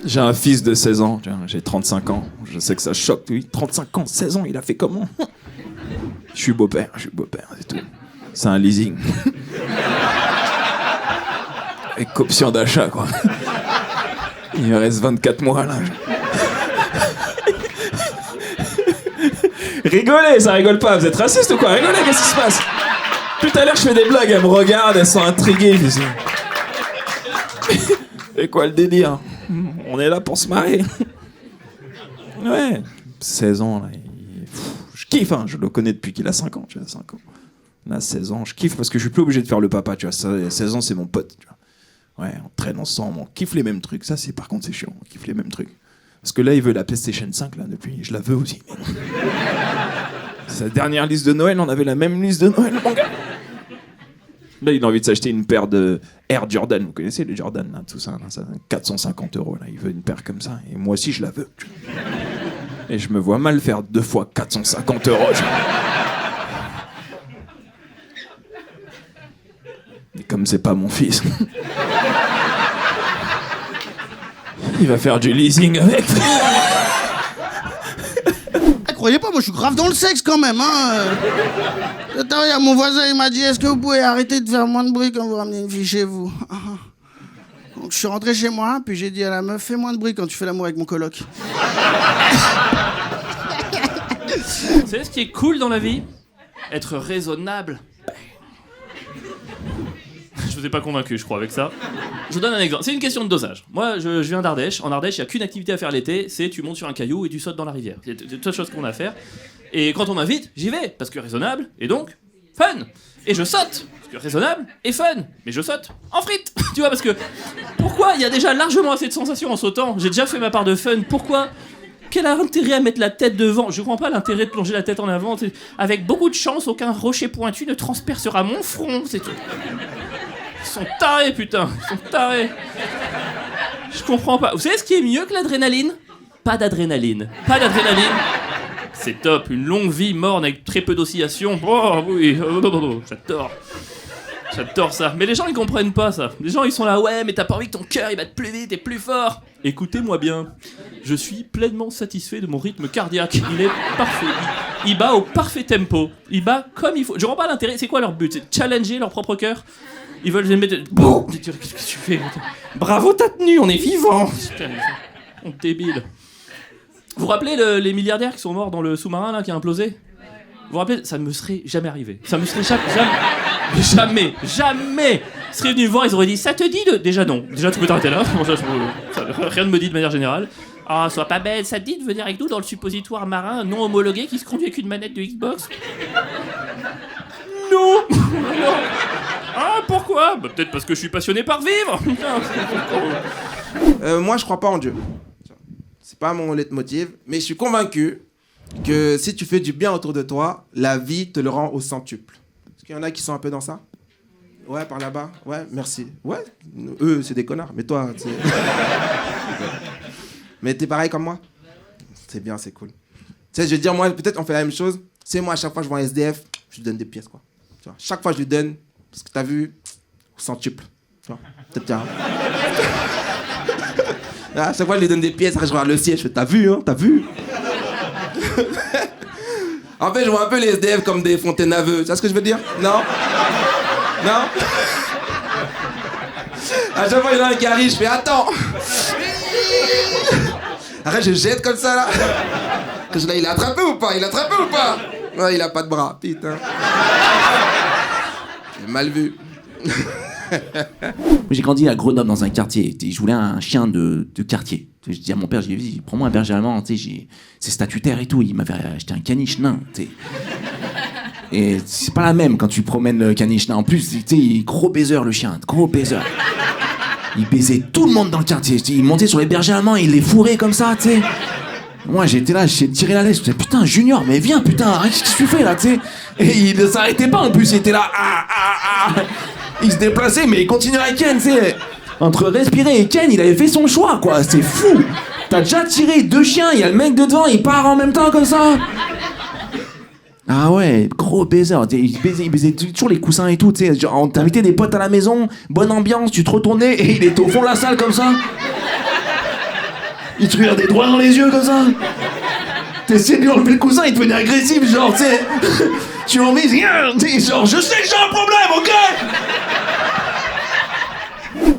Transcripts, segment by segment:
J'ai un fils de 16 ans, j'ai 35 ans. Je sais que ça choque, lui. 35 ans, 16 ans, il a fait comment? Je suis beau-père, c'est tout. C'est un leasing. Avec option d'achat, quoi. Il me reste 24 mois, là. Rigolez, ça rigole pas, vous êtes raciste ou quoi? Rigolez, qu'est-ce qui se passe? Tout à l'heure, je fais des blagues, elles me regardent, elles sont intriguées. Et quoi le délire? On est là pour se marrer. Ouais, 16 ans, là. Je kiffe, hein. Je le connais depuis qu'il a 5 ans, tu vois, 5 ans. Là, 16 ans, je kiffe parce que je suis plus obligé de faire le papa, tu vois. 16 ans, c'est mon pote, tu vois. Ouais, on traîne ensemble, on kiffe les mêmes trucs. Ça, par contre, c'est chiant, on kiffe les mêmes trucs. Parce que là, il veut la PlayStation 5, là, depuis. Je la veux aussi. Sa dernière liste de Noël, on avait la même liste de Noël, mon gars. Là, il a envie de s'acheter une paire de Air Jordan. Vous connaissez les Jordan, là, tout ça, là, ça 450 €. Là. Il veut une paire comme ça. Et moi aussi, je la veux. Et je me vois mal faire 2 fois 450 €. Et comme c'est pas mon fils, il va faire du leasing avec. Croyez pas, moi je suis grave dans le sexe quand même, hein. Tout à l'heure, mon voisin il m'a dit, est-ce que vous pouvez arrêter de faire moins de bruit quand vous ramenez une fille chez vous? Donc je suis rentré chez moi, puis j'ai dit à la meuf, fais moins de bruit quand tu fais l'amour avec mon coloc. Vous savez ce qui est cool dans la vie? Être raisonnable. Je vous ai pas convaincu, je crois, avec ça. Je vous donne un exemple. C'est une question de dosage. Moi, je viens d'Ardèche. En Ardèche, il n'y a qu'une activité à faire l'été, c'est tu montes sur un caillou et tu sautes dans la rivière. C'est toute seule chose qu'on a à faire. Et quand on m'invite, j'y vais, parce que raisonnable, et donc, fun. Et je saute, parce que raisonnable et fun. Mais je saute en frites. Tu vois, parce que... Pourquoi? Il y a déjà largement assez de sensations en sautant. J'ai déjà fait ma part de fun. Pourquoi? Quel intérêt à mettre la tête devant? Je comprends pas l'intérêt de plonger la tête en avant. Avec beaucoup de chance, aucun rocher pointu ne transpercera mon front, c'est tout. Ils sont tarés, putain. Ils sont tarés. Je comprends pas. Vous savez ce qui est mieux que l'adrénaline? Pas d'adrénaline. Pas d'adrénaline. C'est top. Une longue vie morne avec très peu d'oscillations. Oh oui. J'adore. J'adore ça. Mais les gens, ils comprennent pas ça. Les gens, ils sont là, ouais, mais t'as pas envie que ton cœur, il batte plus vite et plus fort. Écoutez-moi bien. Je suis pleinement satisfait de mon rythme cardiaque. Il est parfait. Il bat au parfait tempo. Il bat comme il faut. Je comprends pas l'intérêt. C'est quoi leur but? C'est de challenger leur propre cœur? Ils veulent les mettre... Bon, qu'est-ce que tu fais? Bravo, t'as tenu, on est vivant. On est débile. Vous vous rappelez les milliardaires qui sont morts dans le sous-marin là qui a implosé? Vous vous rappelez? Ça ne me serait jamais arrivé. Ça me serait jamais. Ils seraient venus me voir, ils auraient dit, ça te dit de... Déjà non. Déjà tu peux t'arrêter là. Rien ne me dit de manière générale. Ah, sois pas bête, ça te dit de venir avec nous dans le suppositoire marin non homologué qui se conduit avec une manette de Xbox? Non. Ah, pourquoi? Bah, peut-être parce que je suis passionné par vivre. Moi, je crois pas en Dieu. C'est pas mon leitmotiv, mais je suis convaincu que si tu fais du bien autour de toi, la vie te le rend au centuple. Est-ce qu'il y en a qui sont un peu dans ça? Ouais, par là-bas. Ouais, merci. Ouais, eux, c'est des connards, mais toi, c'est... Mais t'es pareil comme moi? C'est bien, c'est cool. Tu sais, je veux dire, moi, peut-être on fait la même chose. C'est moi, à chaque fois que je vois un SDF, je lui donne des pièces, quoi. Tu vois, chaque fois, je lui donne, parce que t'as vu, au centuple. Tu vois, peut-être bien. À chaque fois, je lui donne des pièces, après, je regarde le ciel, je fais, t'as vu, hein, t'as vu? En fait, je vois un peu les SDF comme des fontaines-aveux. Tu vois ce que je veux dire? Non? Non? À chaque fois, il y en a un qui arrive, je fais, attends! Après, je jette comme ça, là. Là, il a attrapé ou pas? Ouais, il a pas de bras, putain. J'ai mal vu. J'ai grandi à Grenoble dans un quartier. Je voulais un chien de quartier. Je dis à mon père, j'ai dit, prends-moi un berger allemand, c'est statutaire et tout. Il m'avait acheté un caniche nain. Et c'est pas la même quand tu promènes le caniche nain. En plus, il est gros baiser le chien, gros baiser. Il baisait tout le monde dans le quartier. Il montait sur les bergers allemands, il les fourrait comme ça, tu sais. Moi, j'étais là, j'ai tiré la laisse. Je me disais, putain, Junior, mais viens, putain, qu'est-ce que tu fais là, tu sais? Et il ne s'arrêtait pas en plus, il était là, Il se déplaçait, mais il continuait à Ken, tu sais. Entre respirer et Ken, il avait fait son choix, quoi. C'est fou. T'as déjà tiré 2 chiens, il y a le mec de devant, il part en même temps comme ça. Ah ouais, gros baiser. Il baisait toujours les coussins et tout, tu sais. Genre, t'invitais des potes à la maison, bonne ambiance, tu te retournais et il était au fond de la salle comme ça. Il te regardait droit dans les yeux comme ça. T'essayais de lui enlever le cousin, il devenait agressif, genre, tu sais. Tu en vises, genre, je sais que j'ai un problème, ok?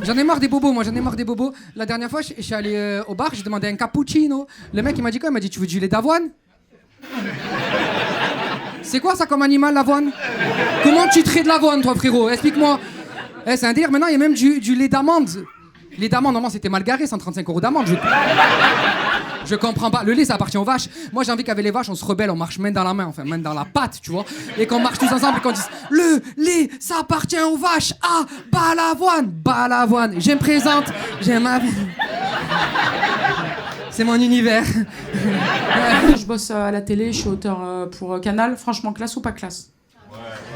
J'en ai marre des bobos, moi, j'en ai marre des bobos. La dernière fois, je suis allé au bar, j'ai demandé un cappuccino. Le mec, il m'a dit quoi? Il m'a dit, tu veux du lait d'avoine? C'est quoi ça comme animal, l'avoine? Comment tu traites de l'avoine, toi, frérot? Explique-moi. Eh, c'est un délire, maintenant, il y a même du lait d'amande. Les d'amande, normalement, c'était mal garé, 135 € d'amande. Je comprends pas. Le lait, ça appartient aux vaches. Moi, j'ai envie qu'avec les vaches, on se rebelle, on marche main dans la main, enfin, main dans la patte, tu vois. Et qu'on marche tous ensemble et qu'on dise le lait, ça appartient aux vaches. Ah, balavoine. Je me présente, j'ai ma. C'est mon univers. Je bosse à la télé, je suis auteur pour Canal. Franchement, classe ou pas classe?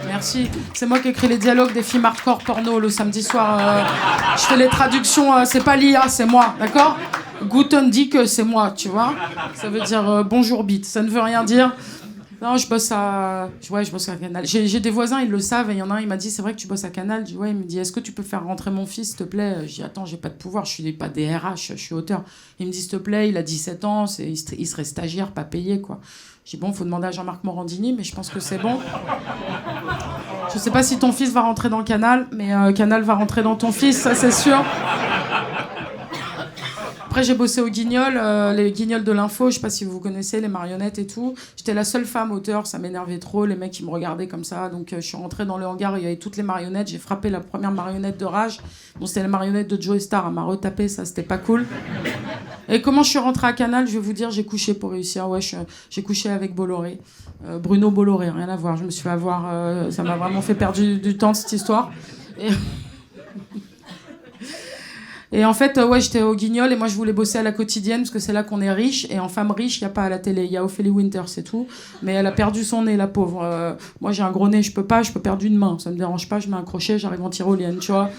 Merci. C'est moi qui écris les dialogues des films hardcore porno le samedi soir. Je fais les traductions, c'est pas l'IA, c'est moi, d'accord? Guten Dick, c'est moi, tu vois? Ça veut dire bonjour bite, ça ne veut rien dire. Non, je bosse à Canal. J'ai des voisins, ils le savent, et il y en a un, il m'a dit, c'est vrai que tu bosses à Canal? Je dis, ouais, il me dit, est-ce que tu peux faire rentrer mon fils, s'il te plaît? Je dis, attends, j'ai pas de pouvoir, je suis pas DRH, je suis auteur. Il me dit, s'il te plaît, il a 17 ans, il serait stagiaire, pas payé, quoi. Je dis, bon, faut demander à Jean-Marc Morandini, mais je pense que c'est bon. Je sais pas si ton fils va rentrer dans Canal, mais Canal va rentrer dans ton fils, ça c'est sûr. Après, j'ai bossé au Guignol, les Guignols de l'info, je sais pas si vous connaissez, les marionnettes et tout. J'étais la seule femme auteur, ça m'énervait trop, les mecs ils me regardaient comme ça. Donc je suis rentrée dans le hangar, il y avait toutes les marionnettes, j'ai frappé la première marionnette de rage. Bon, c'était la marionnette de Joey Star, elle m'a retapé, ça c'était pas cool. Et comment je suis rentrée à Canal, je vais vous dire, j'ai couché pour réussir. Ouais, j'ai couché avec Bolloré. Bruno Bolloré, rien à voir, je me suis fait avoir, ça m'a vraiment fait perdre du temps cette histoire. Et en fait, ouais, j'étais au Guignol et moi je voulais bosser à la Quotidienne parce que c'est là qu'on est riche. Et en femme riche, il n'y a pas à la télé. Il y a Ophélie Winter, c'est tout. Mais elle a perdu son nez, la pauvre. Moi j'ai un gros nez, je peux perdre une main. Ça me dérange pas, je mets un crochet, j'arrive en tyrolienne, tu vois.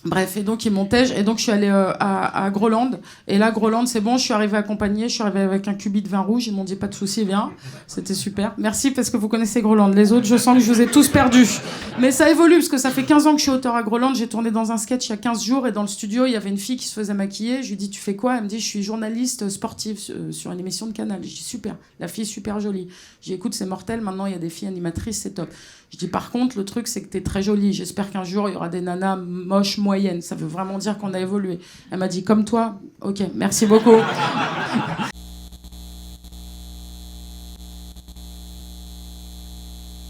Bref, et donc ils montaient, et donc je suis allée à Groland, et là Groland c'est bon, je suis arrivée accompagnée, je suis arrivée avec un cubi de vin rouge, ils m'ont dit pas de soucis, viens, c'était super. Merci parce que vous connaissez Groland, les autres je sens que je vous ai tous perdus. Mais ça évolue parce que ça fait 15 ans que je suis auteur à Groland, j'ai tourné dans un sketch il y a 15 jours et dans le studio il y avait une fille qui se faisait maquiller, je lui dis tu fais quoi? Elle me dit je suis journaliste sportive sur une émission de Canal. Je dis super, la fille est super jolie. Je dis écoute c'est mortel, maintenant il y a des filles animatrices, c'est top. Je dis par contre le truc c'est que t'es très jolie, j'espère qu'un jour il y aura des nanas moches moyennes, ça veut vraiment dire qu'on a évolué. Elle m'a dit comme toi, ok, merci beaucoup.